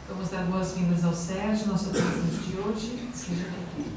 Vamos dar boas-vindas ao Sérgio, nosso presidente de hoje. Seja bem-vindo.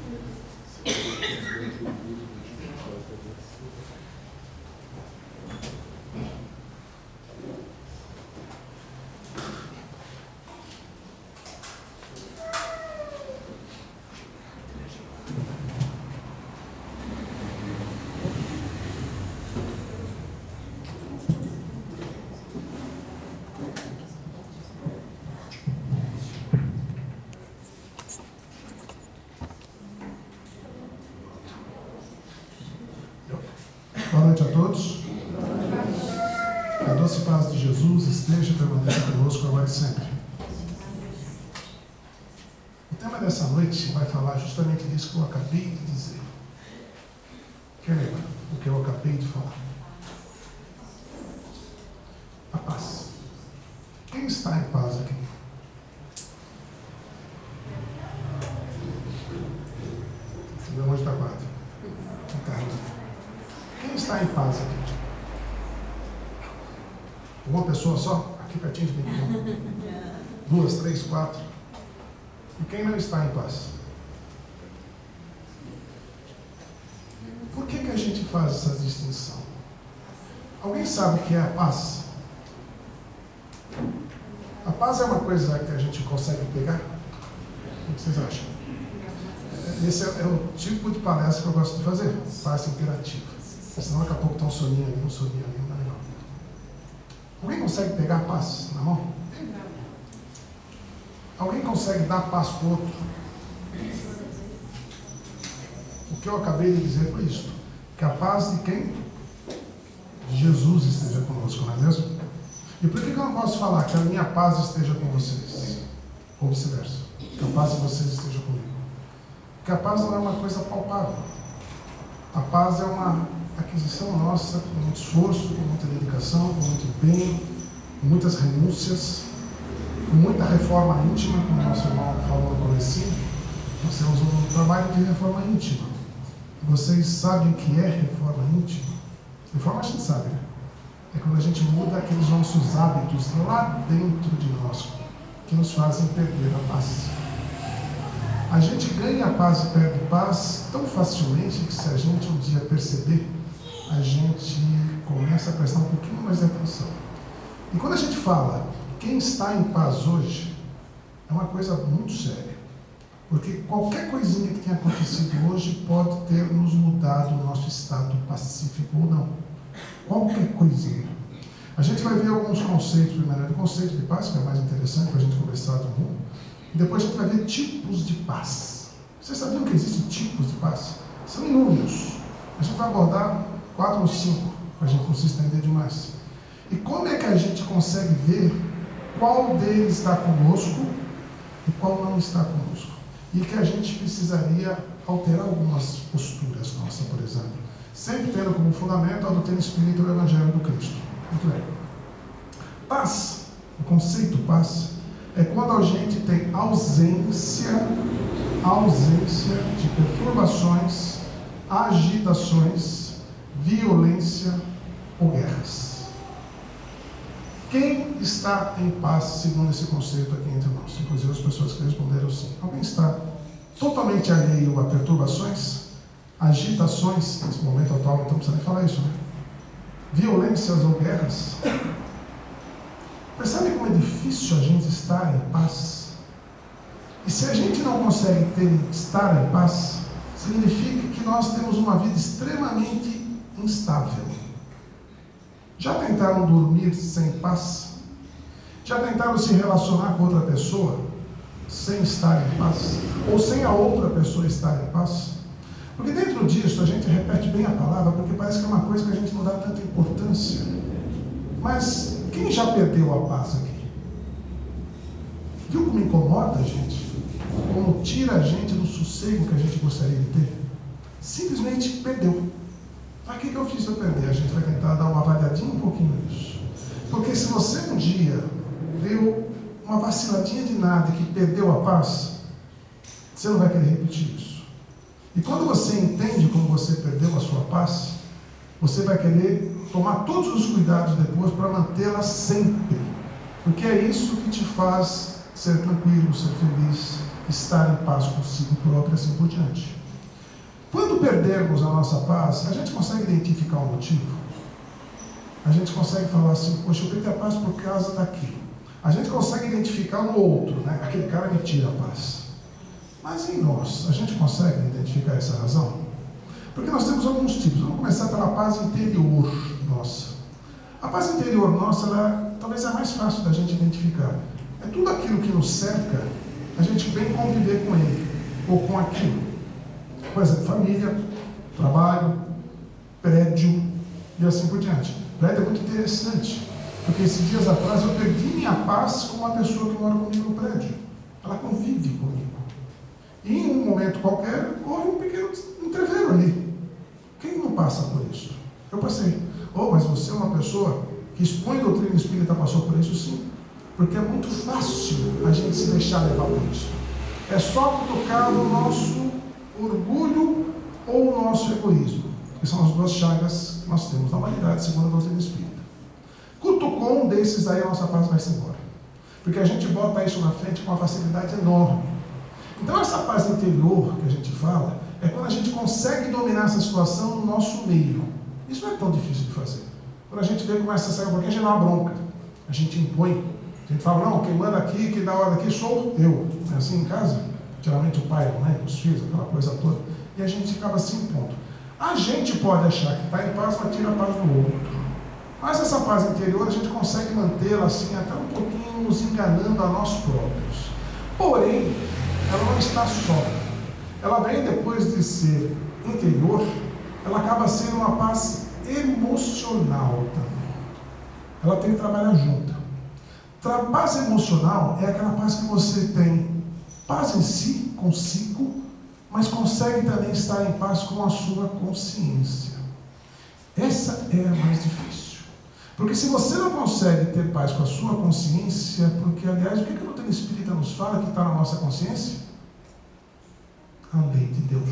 Boa noite a todos. Que a doce paz de Jesus esteja e permaneça conosco agora e sempre. O tema dessa noite vai falar justamente disso que eu acabei de dizer. Quem lembra o que eu acabei de falar? A paz. Quem está em paz aqui? Meu anjo da guarda. Quem está em paz aqui? Uma pessoa só? Aqui pertinho de mim. 2, 3, 4. E quem não está em paz? Por que a gente faz essa distinção? Alguém sabe o que é a paz? A paz é uma coisa que a gente consegue pegar? O que vocês acham? Esse é o tipo de palestra que eu gosto de fazer. Paz interativa. Senão daqui a pouco está um soninho ali, não é legal. Alguém consegue pegar a paz na mão? Alguém consegue dar paz para o outro? O que eu acabei de dizer foi isso. Que a paz de quem? De Jesus esteja conosco, não é mesmo? E por que eu não posso falar que a minha paz esteja com vocês? Ou vice-versa. Que a paz de vocês esteja comigo. Porque a paz não é uma coisa palpável. A paz é uma aquisição nossa, com muito esforço, com muita dedicação, com muito empenho, com muitas renúncias, com muita reforma íntima, como o nosso irmão falou no comecinho. Nós temos um trabalho de reforma íntima. Vocês sabem o que é reforma íntima? Reforma a gente sabe, né? É quando a gente muda aqueles nossos hábitos lá dentro de nós, que nos fazem perder a paz. A gente ganha a paz e perde paz tão facilmente que, se a gente um dia perceber, a gente começa a prestar um pouquinho mais de atenção. E quando a gente fala quem está em paz hoje, é uma coisa muito séria. Porque qualquer coisinha que tenha acontecido hoje pode ter nos mudado o nosso estado pacífico ou não. Qualquer coisinha. A gente vai ver alguns conceitos, primeiro o conceito de paz, que é mais interessante para a gente conversar todo mundo. E depois a gente vai ver tipos de paz. Vocês sabiam que existem tipos de paz? São inúmeros. A gente vai abordar 4 ou 5, para a gente não se estender demais. E como é que a gente consegue ver qual deles está conosco e qual não está conosco? E que a gente precisaria alterar algumas posturas nossas, por exemplo. Sempre tendo como fundamento a doutrina espírita do Evangelho do Cristo. Muito bem. Paz, o conceito paz, é quando a gente tem ausência de perturbações, agitações, violência ou guerras. Quem está em paz, segundo esse conceito aqui entre nós? Inclusive as pessoas que responderam sim. Alguém está totalmente alheio a perturbações, agitações, nesse momento atual, então não precisa nem falar isso, né? Violências ou guerras? Percebe como é difícil a gente estar em paz? E se a gente não consegue estar em paz, significa que nós temos uma vida extremamente instável. Já tentaram dormir sem paz? Já tentaram se relacionar com outra pessoa sem estar em paz? Ou sem a outra pessoa estar em paz? Porque dentro disso a gente repete bem a palavra, porque parece que é uma coisa que a gente não dá tanta importância. Mas quem já perdeu a paz aqui? Viu como incomoda a gente? Como tira a gente do sossego que a gente gostaria de ter? Simplesmente perdeu. Para que eu fiz para perder? A gente vai tentar dar uma avaliadinha um pouquinho nisso. Porque se você um dia deu uma vaciladinha de nada que perdeu a paz, você não vai querer repetir isso. E quando você entende como você perdeu a sua paz, você vai querer tomar todos os cuidados depois para mantê-la sempre. Porque é isso que te faz ser tranquilo, ser feliz, estar em paz consigo próprio e assim por diante. Quando perdermos a nossa paz, a gente consegue identificar o motivo? A gente consegue falar assim, poxa, eu perdi a paz por causa daquilo. A gente consegue identificar no outro, né? Aquele cara me tira a paz. Mas em nós, a gente consegue identificar essa razão? Porque nós temos alguns tipos. Vamos começar pela paz interior nossa. A paz interior nossa, ela talvez é a mais fácil da gente identificar. É tudo aquilo que nos cerca, a gente vem conviver com ele, ou com aquilo. Por exemplo, família, trabalho, prédio e assim por diante. Prédio é muito interessante, porque esses dias atrás eu perdi minha paz com uma pessoa que mora comigo no prédio. Ela convive comigo. E em um momento qualquer, houve um pequeno entreveiro ali. Quem não passa por isso? Eu passei. Oh, mas você é uma pessoa que expõe doutrina espírita, passou por isso? Sim. Porque é muito fácil a gente se deixar levar por isso. É só tocar no nosso orgulho ou o nosso egoísmo, que são as duas chagas que nós temos na humanidade, segundo a doutrina espírita. Cutucou um desses, aí a nossa paz vai-se embora. Porque a gente bota isso na frente com uma facilidade enorme. Então essa paz interior que a gente fala, é quando a gente consegue dominar essa situação no nosso meio. Isso não é tão difícil de fazer. Quando a gente vê que começa a sair um pouquinho, a gente dá uma bronca. A gente impõe. A gente fala, não, quem manda aqui, quem dá a ordem aqui sou eu. É assim em casa? Geralmente o pai, a mãe, os filhos, aquela coisa toda. E a gente acaba se impondo. A gente pode achar que está em paz, mas tira a paz do outro. Mas essa paz interior a gente consegue mantê-la assim, até um pouquinho nos enganando a nós próprios. Porém, ela não está só. Ela vem depois de ser interior, ela acaba sendo uma paz emocional também. Ela tem que trabalhar junto. Paz emocional é aquela paz que você tem paz em si, consigo, mas consegue também estar em paz com a sua consciência. Essa é a mais difícil. Porque se você não consegue ter paz com a sua consciência, porque, aliás, o que a doutrina espírita nos fala que está na nossa consciência? A lei de Deus.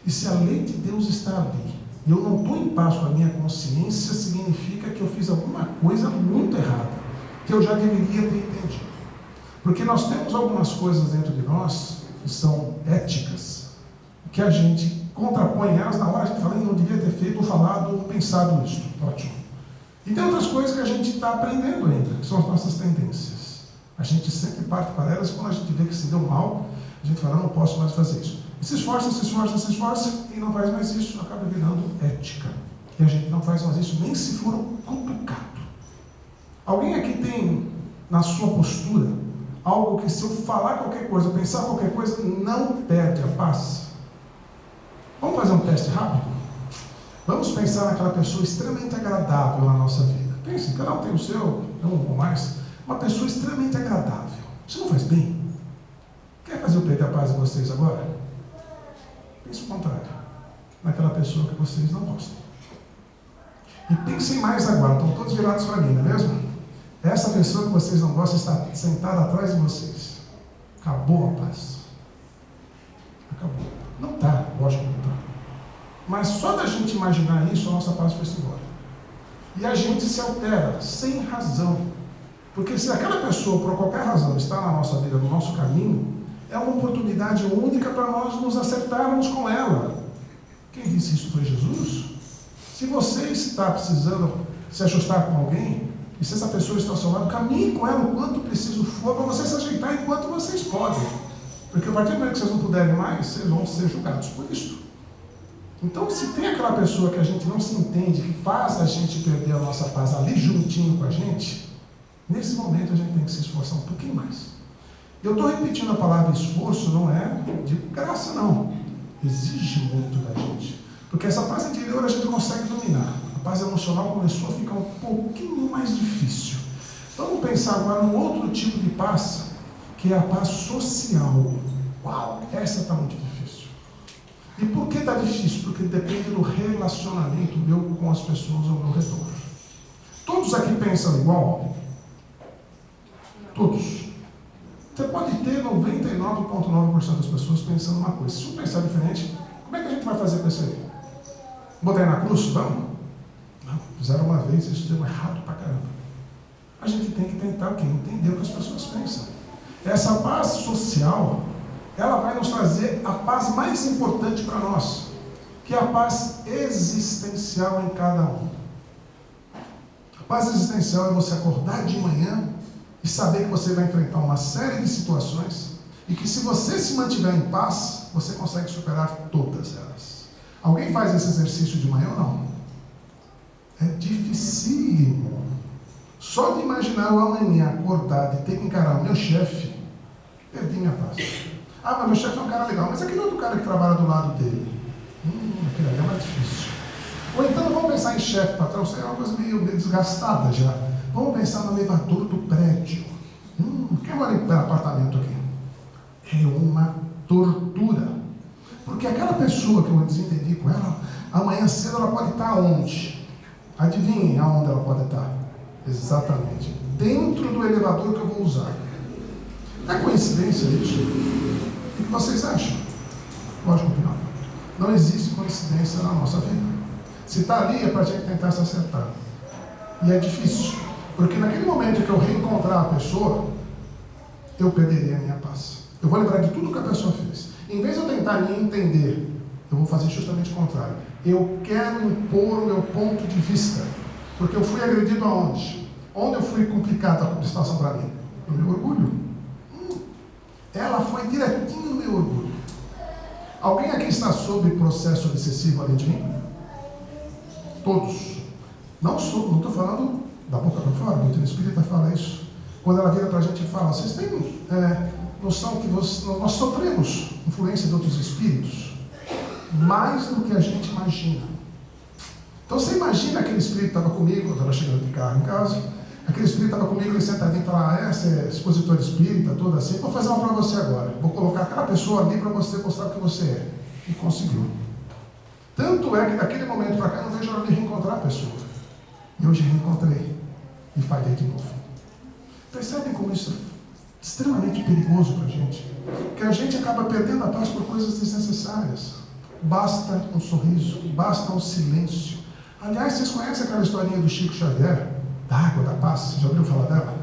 E se a lei de Deus está ali, e eu não estou em paz com a minha consciência, significa que eu fiz alguma coisa muito errada, que eu já deveria ter entendido. Porque nós temos algumas coisas dentro de nós que são éticas, que a gente contrapõe elas, na hora a gente fala, não devia ter feito, ou falado, ou pensado isso. Ótimo. E tem outras coisas que a gente está aprendendo ainda, que são as nossas tendências. A gente sempre parte para elas, e quando a gente vê que se deu mal, a gente fala, não posso mais fazer isso. E se esforça, e não faz mais isso, acaba virando ética. E a gente não faz mais isso, nem se for cutucado. Alguém aqui tem, na sua postura, algo que se eu falar qualquer coisa, pensar qualquer coisa, não perde a paz? Vamos fazer um teste rápido? Vamos pensar naquela pessoa extremamente agradável na nossa vida. Pense, cada um tem o seu, um ou mais. Uma pessoa extremamente agradável. Isso não faz bem? Quer fazer eu perder a paz de vocês agora? Pense o contrário. Naquela pessoa que vocês não gostam. E pensem mais agora, estão todos virados para mim, não é mesmo? Essa pessoa que vocês não gostam está sentada atrás de vocês. Acabou a paz. Acabou. Não está, lógico que não está. Mas só da gente imaginar isso, a nossa paz foi-se embora. E a gente se altera, sem razão. Porque se aquela pessoa, por qualquer razão, está na nossa vida, no nosso caminho, é uma oportunidade única para nós nos acertarmos com ela. Quem disse isso foi Jesus? Se você está precisando se ajustar com alguém, e se essa pessoa está ao seu lado, caminhe com ela o quanto preciso for, para você se ajeitar enquanto vocês podem. Porque a partir do momento que vocês não puderem mais, vocês vão ser julgados por isso. Então, se tem aquela pessoa que a gente não se entende, que faz a gente perder a nossa paz ali juntinho com a gente, nesse momento a gente tem que se esforçar um pouquinho mais. Eu estou repetindo a palavra esforço, não é de graça, não. Exige muito da gente. Porque essa paz interior a gente consegue dominar. A paz emocional começou a ficar um pouquinho mais difícil. Vamos pensar agora num outro tipo de paz, que é a paz social. Uau, essa está muito difícil. E por que está difícil? Porque depende do relacionamento meu com as pessoas ao meu redor. Todos aqui pensam igual? Todos. Você pode ter 99,9% das pessoas pensando uma coisa. Se um pensar diferente, como é que a gente vai fazer com isso aí? Botar na cruz? Vamos? Não. Fizeram uma vez, isso deu errado pra caramba. a gente tem que tentar o quê? Entender o que as pessoas pensam. Essa paz social, ela vai nos trazer a paz mais importante para nós, que é a paz existencial em cada um. A paz existencial é você acordar de manhã e saber que você vai enfrentar uma série de situações e que se você se mantiver em paz, você consegue superar todas elas. Alguém faz esse exercício de manhã ou não? É dificílimo. Só de imaginar eu amanhã acordar e ter que encarar o meu chefe, perdi minha paz. Ah, mas meu chefe é um cara legal, mas aquele outro cara que trabalha do lado dele, aquele ali é mais difícil. Ou então vamos pensar em chefe, patrão, isso é uma coisa meio desgastada já. Vamos pensar no elevador do prédio. Quem mora em apartamento aqui? É uma tortura. Porque aquela pessoa que eu desentendi com ela, amanhã cedo ela pode estar onde? Adivinhem aonde ela pode estar? Exatamente. Dentro do elevador que eu vou usar. É coincidência isso? O que vocês acham? Lógico que não. Não existe coincidência na nossa vida. Se está ali é para a gente tentar se acertar. E é difícil. Porque naquele momento que eu reencontrar a pessoa, eu perderia a minha paz. Eu vou lembrar de tudo que a pessoa fez. Em vez de eu tentar me entender, eu vou fazer justamente o contrário. Eu quero impor o meu ponto de vista. Porque eu fui agredido aonde? Onde eu fui complicada a situação para mim? No meu orgulho. Ela foi direitinho no meu orgulho. Alguém aqui está sob processo obsessivo além de mim? Todos. Não estou falando da boca para fora, o Espírita fala isso. Quando ela vira para a gente e fala, vocês têm noção que nós sofremos influência de outros espíritos? Mais do que a gente imagina. Então você imagina aquele espírito que estava comigo, quando eu estava chegando de carro em casa, aquele espírito estava comigo, ele sentadinho e fala, você é expositor espírita, toda assim, vou fazer uma para você agora. Vou colocar aquela pessoa ali para você mostrar o que você é. E conseguiu. Tanto é que daquele momento para cá eu não vejo a hora de reencontrar a pessoa. E hoje reencontrei. E falhei de novo. Percebem como isso é extremamente perigoso para a gente? Que a gente acaba perdendo a paz por coisas desnecessárias. Basta um sorriso, basta um silêncio. Aliás, vocês conhecem aquela historinha do Chico Xavier? Da água da paz? Você já ouviu falar dela?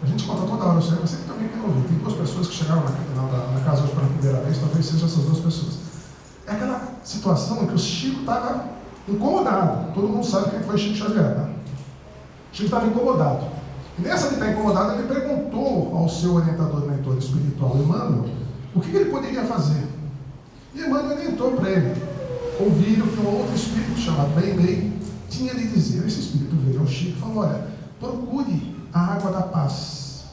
A gente conta toda hora, você que também quer ouvir. Tem duas pessoas que chegaram na casa hoje pela primeira vez, talvez sejam essas duas pessoas. É aquela situação em que o Chico estava incomodado. Todo mundo sabe quem foi Chico Xavier, né? Chico estava incomodado. E nessa de estar incomodado, ele perguntou ao seu orientador e mentor espiritual, Emmanuel, o que ele poderia fazer. E Emmanuel orientou para ele. Ouviram que um outro espírito chamado Meimei tinha lhe dizer. Esse espírito veio ao Chico e falou, olha, procure a água da paz.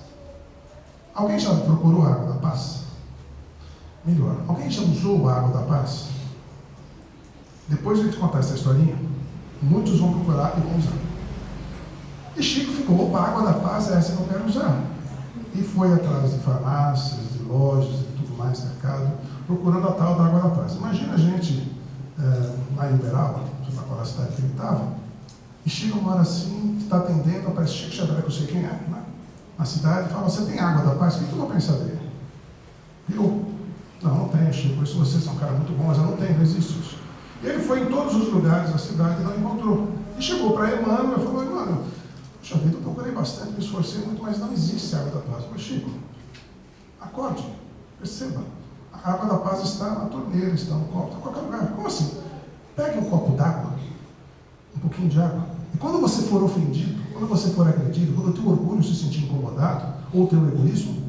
Alguém já procurou a água da paz? Melhor, alguém já usou a água da paz? Depois de a gente contar essa historinha, muitos vão procurar e vão usar. E Chico ficou, opa, a água da paz é essa que eu quero usar. E foi atrás de farmácias, de lojas e tudo mais, mercado, procurando a tal da água da paz. Imagina a gente lá em Uberaba, na qual a cidade que ele estava, e chega uma hora assim, está atendendo, aparece Chico Xavier, que eu sei quem é, né? Na cidade, e fala, você tem água da paz? O que eu vou pensar dele? Eu, não tenho, Chico, isso vocês são um cara muito bom, mas eu não tenho, não existe isso. E ele foi em todos os lugares da cidade e não encontrou. E chegou para Emmanuel e falou, Emmanuel, puxa vida, eu procurei bastante, me esforcei muito, mas não existe água da paz. Mas Chico, acorde, perceba, a água da paz está na torneira, está no copo, está em qualquer lugar. Como assim? Pegue um copo d'água, um pouquinho de água, e quando você for ofendido, quando você for agredido, quando o teu orgulho se sentir incomodado, ou o teu egoísmo,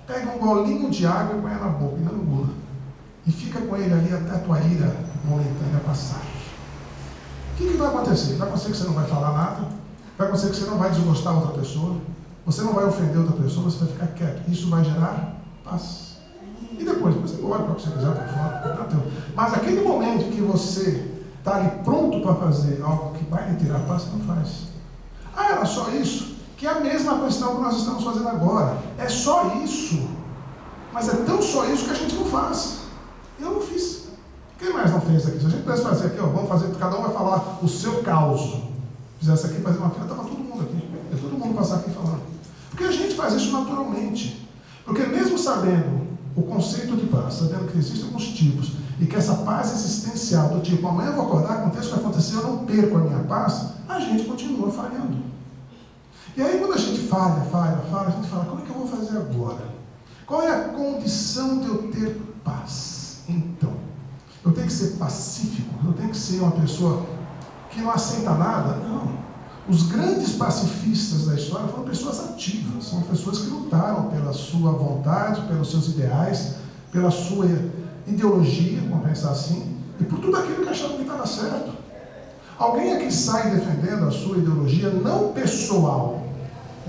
pega um golinho de água e põe na boca, e não engula. E fica com ele ali até a tua ira momentânea passar. O que vai acontecer? Vai acontecer que você não vai falar nada, vai acontecer que você não vai desgostar outra pessoa, você não vai ofender outra pessoa, você vai ficar quieto. Isso vai gerar paz. E depois você pode para o que você quiser, para fora, mas aquele momento que você está ali pronto para fazer algo que vai lhe tirar a paz, não faz. Ah, era só isso? Que é a mesma questão que nós estamos fazendo agora. É só isso. Mas é tão só isso que a gente não faz. Eu não fiz. Quem mais não fez aqui? Se a gente pudesse fazer aqui, ó, vamos fazer, cada um vai falar o seu caos. Fizesse aqui, fazer uma fila, estava todo mundo aqui. E todo mundo passar aqui falando. Porque a gente faz isso naturalmente. Porque mesmo sabendo o conceito de paz, sabendo que existem alguns tipos, e que essa paz existencial do tipo, amanhã eu vou acordar, aconteça o que acontecer, eu não perco a minha paz, a gente continua falhando. E aí quando a gente falha, a gente fala, como é que eu vou fazer agora? Qual é a condição de eu ter paz? Então, eu tenho que ser pacífico, eu tenho que ser uma pessoa que não aceita nada? Não. Os grandes pacifistas da história foram pessoas ativas, são pessoas que lutaram pela sua vontade, pelos seus ideais, pela sua ideologia, vamos pensar assim, e por tudo aquilo que achavam que estava certo. Alguém aqui sai defendendo a sua ideologia, não pessoal,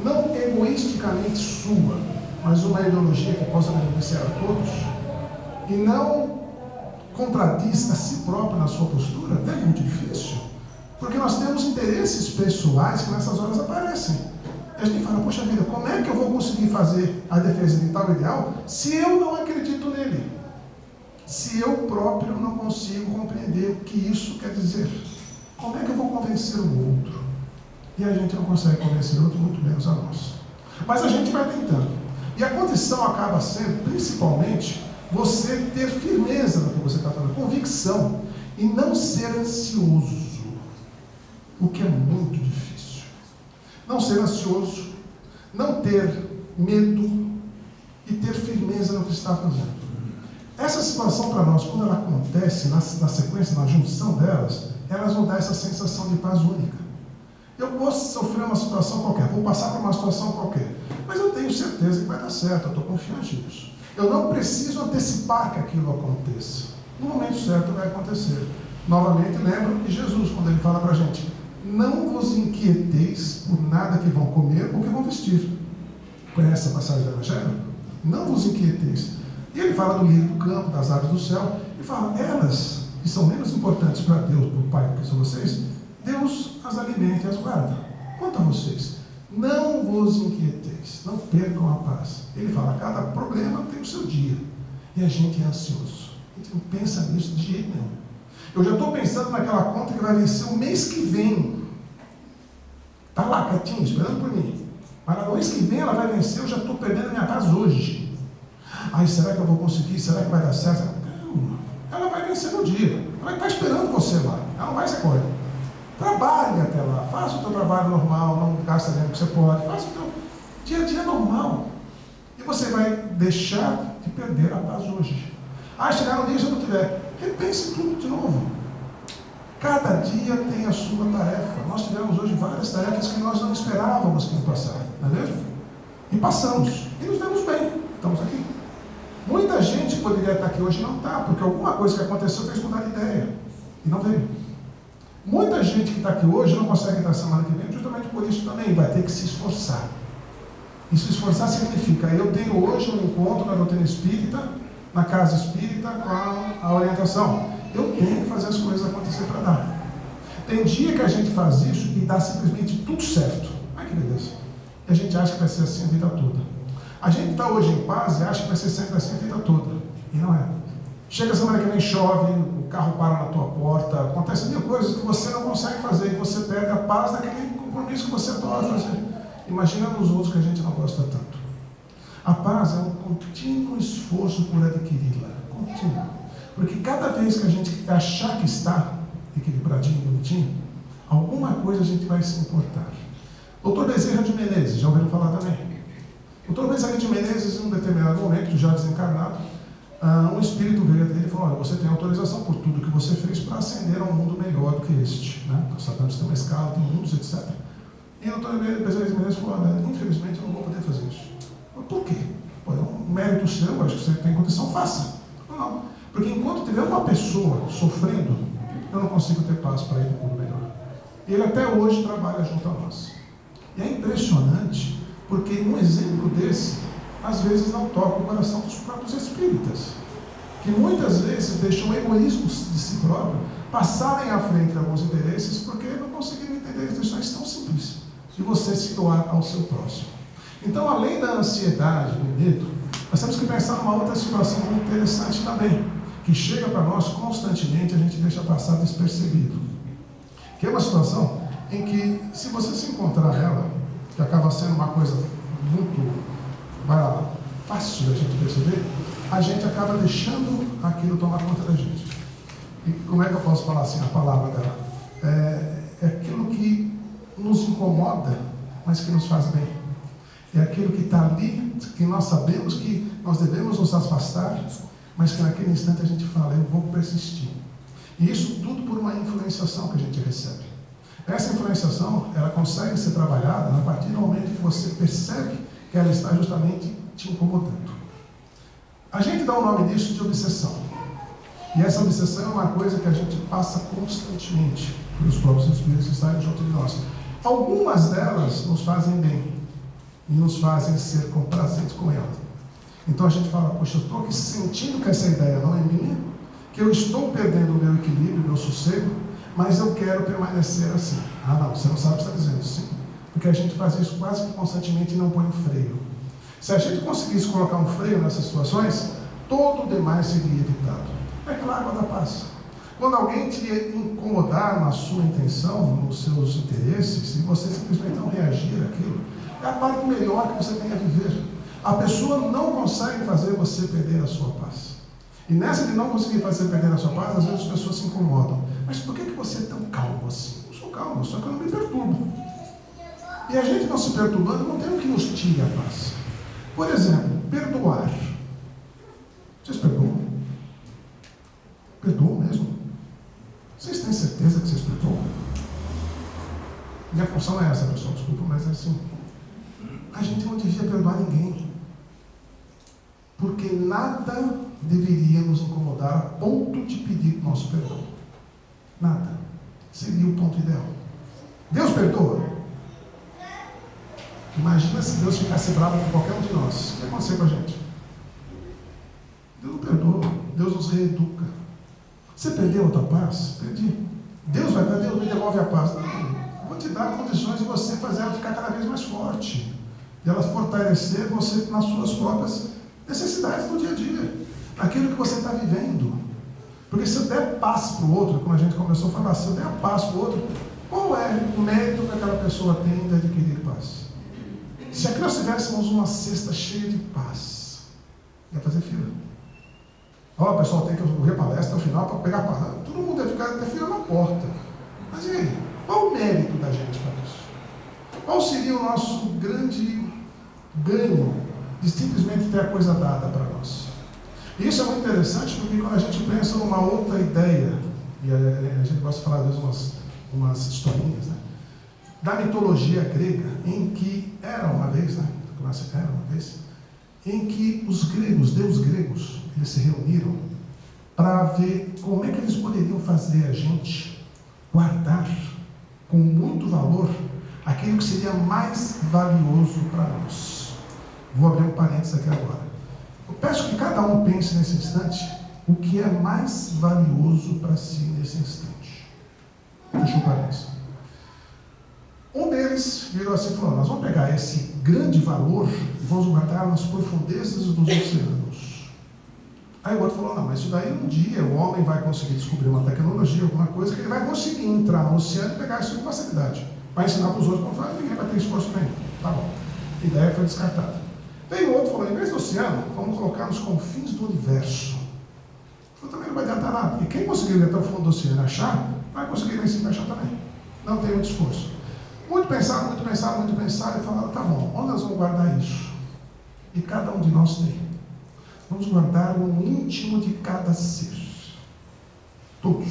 não egoisticamente sua, mas uma ideologia que possa beneficiar a todos, e não contradiz a si próprio na sua postura? É muito difícil, porque nós temos interesses pessoais que nessas horas aparecem. E a gente fala, poxa vida, como é que eu vou conseguir fazer a defesa de tal ideal se eu não acredito nele? Se eu próprio não consigo compreender o que isso quer dizer? Como é que eu vou convencer o outro? E a gente não consegue convencer o outro, muito menos a nós. Mas a gente vai tentando. E a condição acaba sendo, principalmente, você ter firmeza no que você está falando, convicção, e não ser ansioso, o que é muito difícil. Não ser ansioso, não ter medo e ter firmeza no que está fazendo. Essa situação para nós, quando ela acontece na sequência, na junção delas, elas vão dar essa sensação de paz única. Eu posso sofrer uma situação qualquer, vou passar por uma situação qualquer, mas eu tenho certeza que vai dar certo, eu estou confiante nisso. Eu não preciso antecipar que aquilo aconteça. No momento certo vai acontecer. Novamente, lembro de Jesus, quando ele fala para a gente, não vos inquieteis por nada que vão comer ou que vão vestir. Conhece essa passagem do Evangelho? Não vos inquieteis. E ele fala do lírio do campo, das aves do céu, e fala, elas, que são menos importantes para Deus, para o Pai, do que são vocês, Deus as alimenta e as guarda. Quanto a vocês, não vos inquieteis, não percam a paz. Ele fala, cada problema tem o seu dia, e a gente é ansioso. A gente não pensa nisso de jeito nenhum. Eu já estou pensando naquela conta que vai vencer o mês que vem. Está lá, quietinho, esperando por mim. Mas no mês que vem ela vai vencer, eu já estou perdendo a minha paz hoje. Ai, será que eu vou conseguir? Será que vai dar certo? Não, ela vai vencer no dia. Ela vai estar esperando você lá. Ela não vai ser corrida. Trabalhe até lá. Faça o teu trabalho normal. Não gasta dinheiro que você pode. Faça o teu dia a dia normal. E você vai deixar de perder a paz hoje. Chegar no dia se eu não tiver. Repense tudo de novo. Cada dia tem a sua tarefa. Nós tivemos hoje várias tarefas que nós não esperávamos que nos passassem. Não é mesmo? E passamos. E nos demos bem. Estamos aqui. Muita gente poderia estar aqui hoje e não está, porque alguma coisa que aconteceu fez mudar de ideia. E não veio. Muita gente que está aqui hoje não consegue estar semana que vem, justamente por isso também vai ter que se esforçar. E se esforçar significa, eu tenho hoje um encontro na doutrina espírita, na casa espírita, com a orientação. Eu tenho que fazer as coisas acontecer para dar. Tem dia que a gente faz isso e dá simplesmente tudo certo. Ai que beleza. E a gente acha que vai ser assim a vida toda. A gente está hoje em paz e acha que vai ser sempre assim a vida toda. E não é. Chega a semana que vem, chove, o carro para na tua porta, acontecem mil coisas que você não consegue fazer e você perde a paz daquele compromisso que você adora fazer. Imagina nos outros que a gente não gosta tanto. A paz é um contínuo esforço por adquiri-la. Contínuo. Porque cada vez que a gente achar que está equilibradinho, bonitinho, alguma coisa a gente vai se importar. Doutor Bezerra de Menezes, já ouviram falar também? Doutor Bezerra de Menezes, em um determinado momento, já desencarnado, um espírito veio dele e falou, olha, você tem autorização por tudo que você fez para ascender a um mundo melhor do que este. Né? Nós sabemos que tem uma escala, tem mundos, etc. E o doutor Bezerra de Menezes falou, olha, infelizmente eu não vou poder fazer isso. Mas por quê? Pô, é um mérito seu, acho que você tem condição, faça. Não, porque enquanto tiver uma pessoa sofrendo, eu não consigo ter paz para ir para um mundo melhor. E ele até hoje trabalha junto a nós. E é impressionante, porque um exemplo desse, às vezes não toca o coração dos próprios espíritas, que muitas vezes deixam o egoísmo de si próprio passarem à frente de alguns interesses, porque não conseguiram entender as lições tão simples de você se doar ao seu próximo. Então, além da ansiedade, do medo, nós temos que pensar numa outra situação muito interessante também, que chega para nós constantemente, a gente deixa passar despercebido, que é uma situação em que, se você se encontrar ela, que acaba sendo uma coisa muito fácil da gente perceber, a gente acaba deixando aquilo tomar conta da gente. E como é que eu posso falar assim, a palavra dela? É aquilo que nos incomoda mas que nos faz bem. É aquilo que está ali, que nós sabemos que nós devemos nos afastar, mas que naquele instante a gente fala, eu vou persistir. E isso tudo por uma influenciação que a gente recebe. Essa influenciação, ela consegue ser trabalhada a partir do momento que você percebe que ela está justamente te incomodando. A gente dá o nome disso de obsessão. E essa obsessão é uma coisa que a gente passa constantemente pelos próprios espíritos que estão junto de nós. Algumas delas nos fazem bem e nos fazem ser complacentes com ela. Então a gente fala, poxa, eu estou aqui sentindo que essa ideia não é minha, que eu estou perdendo o meu equilíbrio, o meu sossego, mas eu quero permanecer assim. Ah não, você não sabe o que está dizendo. Sim, porque a gente faz isso quase que constantemente e não põe um freio. Se a gente conseguisse colocar um freio nessas situações, todo o demais seria evitado. É aquela água da paz. Quando alguém te incomodar na sua intenção, nos seus interesses, e você simplesmente não reagir àquilo, é a parte melhor que você tem a viver. A pessoa não consegue fazer você perder a sua paz. E nessa de não conseguir fazer perder a sua paz, às vezes as pessoas se incomodam. Mas por que você é tão calmo assim? Eu sou calmo, só que eu não me perturbo. E a gente não se perturbando, não tem o que nos tire a paz. Por exemplo, perdoar. Vocês perdoam? Perdoam mesmo? Vocês têm certeza que vocês perdoam? Minha função é essa, pessoal, desculpa, mas é assim. A gente não devia perdoar ninguém. Porque nada deveria nos incomodar a ponto de pedir nosso perdão. Nada. Seria o ponto ideal. Deus perdoa? Imagina se Deus ficasse bravo com qualquer um de nós. O que ia acontecer com a gente? Deus não perdoa. Deus nos reeduca. Você perdeu a tua paz? Perdi. Deus vai para Deus, me devolve a paz. Não. Vou te dar condições de você fazer ela ficar cada vez mais forte. De ela fortalecer você nas suas próprias necessidades do dia a dia. Aquilo que você está vivendo. Porque se eu der paz para o outro, como a gente começou a falar, se eu der a paz para o outro, qual é o mérito que aquela pessoa tem de adquirir paz? Se aqui nós tivéssemos uma cesta cheia de paz, ia fazer fila. Ó, o pessoal tem que correr palestra no final para pegar paz. Todo mundo ia ficar até fila na porta. Mas e aí? Qual o mérito da gente para isso? Qual seria o nosso grande ganho de simplesmente ter a coisa dada para nós? E isso é muito interessante porque quando a gente pensa numa outra ideia, e a gente gosta de falar às vezes umas historinhas, né? Da mitologia grega, em que era uma vez, em que os gregos, deuses gregos, eles se reuniram para ver como é que eles poderiam fazer a gente guardar com muito valor aquilo que seria mais valioso para nós. Vou abrir um parênteses aqui agora. Eu peço que cada um pense nesse instante o que é mais valioso para si nesse instante. Deixa o parênteses. Um deles virou assim e falou, nós vamos pegar esse grande valor e vamos guardar nas profundezas dos oceanos. Aí o outro falou, não, mas isso daí um dia o homem vai conseguir descobrir uma tecnologia, alguma coisa, que ele vai conseguir entrar no oceano e pegar isso com facilidade. Vai ensinar para os outros como fazer, ninguém vai ter esforço nenhum. Tá bom. A ideia foi descartada. Veio o outro e falou, em vez do oceano, vamos colocar nos confins do universo. Falou, também não vai adiantar nada, porque quem conseguir ir até o fundo do oceano e achar, vai conseguir lá em cima achar também. Não tem muito esforço. Muito pensar, e falaram, tá bom, onde nós vamos guardar isso? E cada um de nós tem. Vamos guardar o íntimo de cada ser. Todos.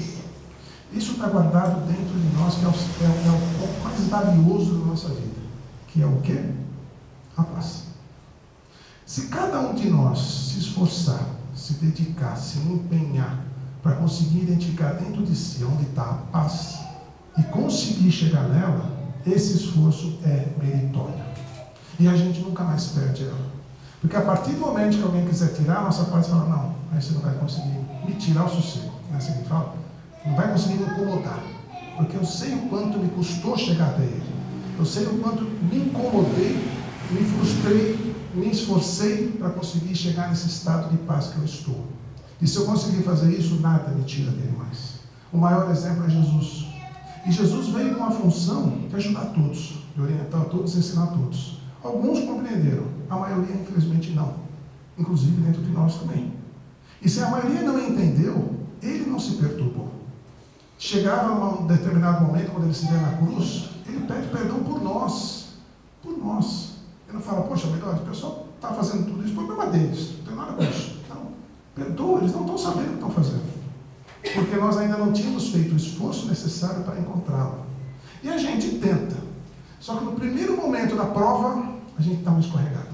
Isso está guardado dentro de nós, que é o ponto mais valioso da nossa vida. Que é o quê? A paz. Se cada um de nós se esforçar, se dedicar, se empenhar para conseguir identificar dentro de si onde está a paz e conseguir chegar nela, esse esforço é meritório. E a gente nunca mais perde ela. Porque a partir do momento que alguém quiser tirar a nossa paz, fala, não, aí você não vai conseguir me tirar o sossego. Não é assim que fala? Não vai conseguir me incomodar. Porque eu sei o quanto me custou chegar até ele. Eu sei o quanto me incomodei, me frustrei, me esforcei para conseguir chegar nesse estado de paz que eu estou. E se eu conseguir fazer isso, nada me tira dele mais. O maior exemplo é Jesus. E Jesus veio com a função de ajudar todos, de orientar todos, ensinar todos. Alguns compreenderam, a maioria infelizmente não. Inclusive dentro de nós também. E se a maioria não entendeu, ele não se perturbou. Chegava a um determinado momento, quando ele se vê na cruz, ele pede perdão por nós. por nós. Ele não fala, poxa, melhor, o pessoal está fazendo tudo isso, problema deles, não tem nada com isso. Não, perdoa, eles não estão sabendo o que estão fazendo. Porque nós ainda não tínhamos feito o esforço necessário para encontrá-lo. E a gente tenta. Só que no primeiro momento da prova, a gente dá uma escorregada.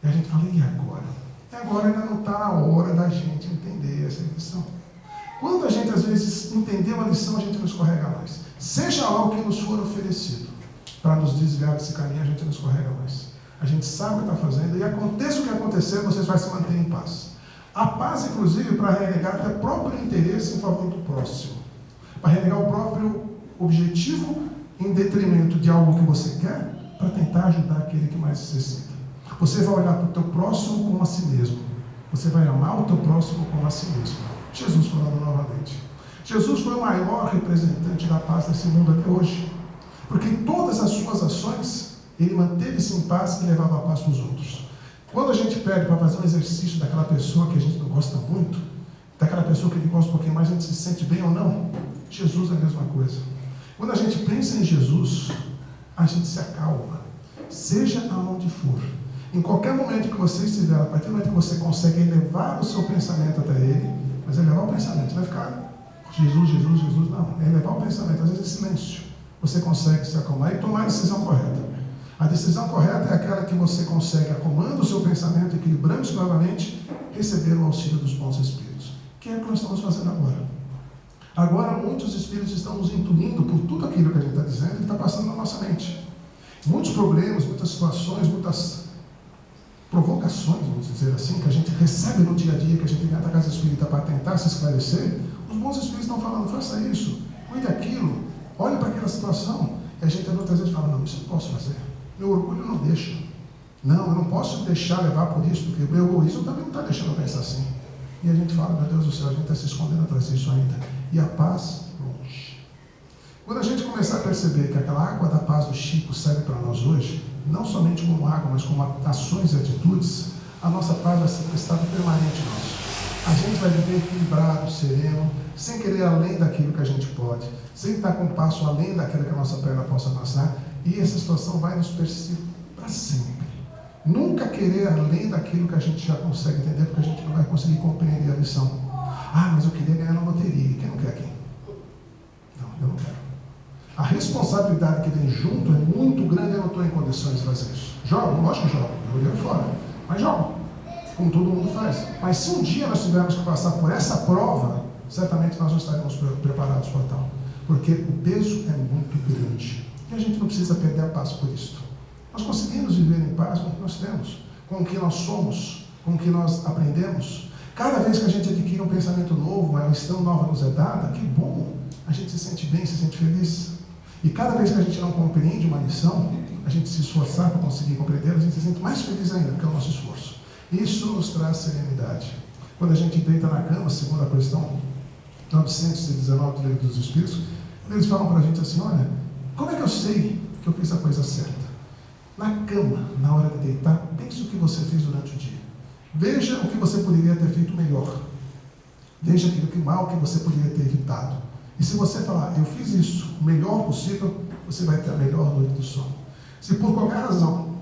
E a gente fala, e agora? E agora ainda não está na hora da gente entender essa lição. Quando a gente às vezes entendeu a lição, a gente não escorrega mais. Seja lá o que nos for oferecido para nos desviar desse caminho, a gente não escorrega mais. A gente sabe o que está fazendo e aconteça o que acontecer, vocês vão se manter em paz. A paz, inclusive, para renegar até o próprio interesse em favor do próximo. Para renegar o próprio objetivo em detrimento de algo que você quer, para tentar ajudar aquele que mais necessita. Você vai olhar para o teu próximo como a si mesmo. Você vai amar o teu próximo como a si mesmo. Jesus falando novamente. Jesus foi o maior representante da paz nesse mundo até hoje. Porque em todas as suas ações, ele manteve-se em paz e levava a paz para os outros. Quando a gente pede para fazer um exercício daquela pessoa que a gente não gosta muito, daquela pessoa que a gente gosta um pouquinho mais, a gente se sente bem ou não? Jesus é a mesma coisa. Quando a gente pensa em Jesus, a gente se acalma. Seja aonde for. Em qualquer momento que você estiver, a partir do momento que você consegue elevar o seu pensamento até Ele, mas elevar o pensamento, vai ficar Jesus, Jesus, Jesus, não. É elevar o pensamento, às vezes em silêncio. Você consegue se acalmar e tomar a decisão correta. A decisão correta é aquela que você consegue, acalmando o seu pensamento, equilibrando-se novamente, receber o auxílio dos bons espíritos. Que é o que nós estamos fazendo agora. Agora, muitos espíritos estão nos intuindo por tudo aquilo que a gente está dizendo e está passando na nossa mente. Muitos problemas, muitas situações, muitas provocações, vamos dizer assim, que a gente recebe no dia a dia, que a gente vem à casa espírita para tentar se esclarecer, os bons espíritos estão falando, faça isso, cuide daquilo, olhe para aquela situação. E a gente muitas vezes fala, não, isso eu não posso fazer. Meu orgulho não deixa. Não, eu não posso deixar levar por isso, porque o meu egoísmo também não está deixando eu pensar assim. E a gente fala, meu Deus do céu, a gente está se escondendo atrás disso ainda. E a paz, longe. Quando a gente começar a perceber que aquela água da paz do Chico serve para nós hoje, não somente como água, mas como ações e atitudes, a nossa paz vai ser um estado permanente nosso. A gente vai viver equilibrado, sereno, sem querer além daquilo que a gente pode, sem estar com um passo além daquilo que a nossa perna possa passar, e essa situação vai nos perseguir para sempre. Nunca querer além daquilo que a gente já consegue entender, porque a gente não vai conseguir compreender a lição. Ah, mas eu queria ganhar na loteria. Quem não quer aqui? Não, eu não quero. A responsabilidade que vem junto é muito grande e eu não estou em condições de fazer isso. Jogo? Lógico que jogo. Eu olhei fora. Mas jogo. Como todo mundo faz. Mas se um dia nós tivermos que passar por essa prova, certamente nós não estaremos preparados para tal. Porque o peso é muito grande. E a gente não precisa perder a paz por isso. Nós conseguimos viver em paz com o que nós temos, com o que nós somos, com o que nós aprendemos. Cada vez que a gente adquire um pensamento novo, uma lição nova nos é dada, que bom, a gente se sente bem, se sente feliz. E cada vez que a gente não compreende uma lição, a gente se esforçar para conseguir compreender, a gente se sente mais feliz ainda, porque é o nosso esforço. Isso nos traz serenidade. Quando a gente deita na cama, segundo a questão 919 do Livro dos Espíritos, eles falam para a gente assim, olha, como é que eu sei que eu fiz a coisa certa? Na cama, na hora de deitar, pense o que você fez durante o dia. Veja o que você poderia ter feito melhor. Veja aquilo que mal que você poderia ter evitado. E se você falar, eu fiz isso o melhor possível, você vai ter a melhor noite de sono. Se por qualquer razão,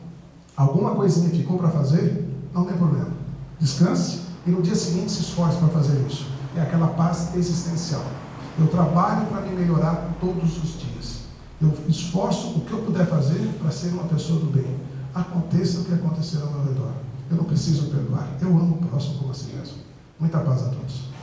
alguma coisinha ficou para fazer, não tem problema. Descanse e no dia seguinte se esforce para fazer isso. É aquela paz existencial. Eu trabalho para me melhorar todos os dias. Eu esforço o que eu puder fazer para ser uma pessoa do bem. Aconteça o que acontecer ao meu redor. Eu não preciso perdoar. Eu amo o próximo como a si mesmo. Muita paz a todos.